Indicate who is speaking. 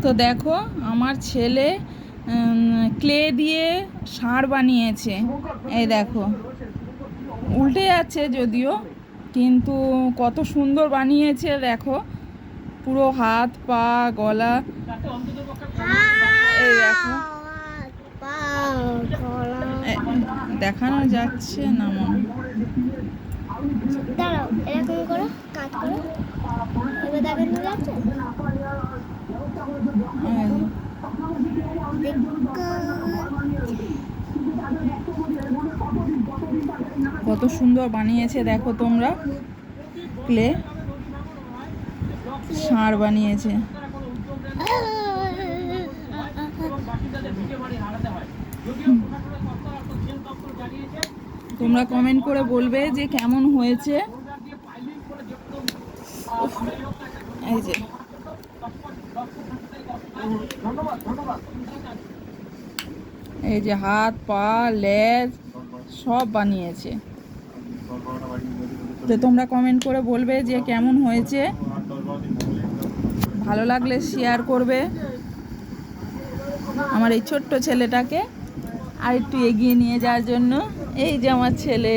Speaker 1: তো দেখো আমার ছেলে ক্লে দিয়ে ষাঁড় বানিয়েছে। এই দেখো উল্টে যাচ্ছে যদিও, কিন্তু কত সুন্দর বানিয়েছে দেখো, পুরো হাত পা গলা। এই দেখো দেখানো যাচ্ছে না মনে।
Speaker 2: দাঁড়াও, এরকম করো, কাট করো, এবার দেখানো যাচ্ছে।
Speaker 1: কত সুন্দর বানিয়েছে দেখো তোমরা, ক্লে ষাঁড় বানিয়েছে। তোমরা কমেন্ট করে বলবে যে কেমন হয়েছে। এই যে এই যে হাত পা লেজ সব বানিয়েছে। তো তোমরা কমেন্ট করে বলবে যে কেমন হয়েছে, ভালো লাগলে শেয়ার করবে আমার এই ছোট্ট ছেলেটাকে আর একটু এগিয়ে নিয়ে যাওয়ার জন্য। এই যে আমার ছেলে।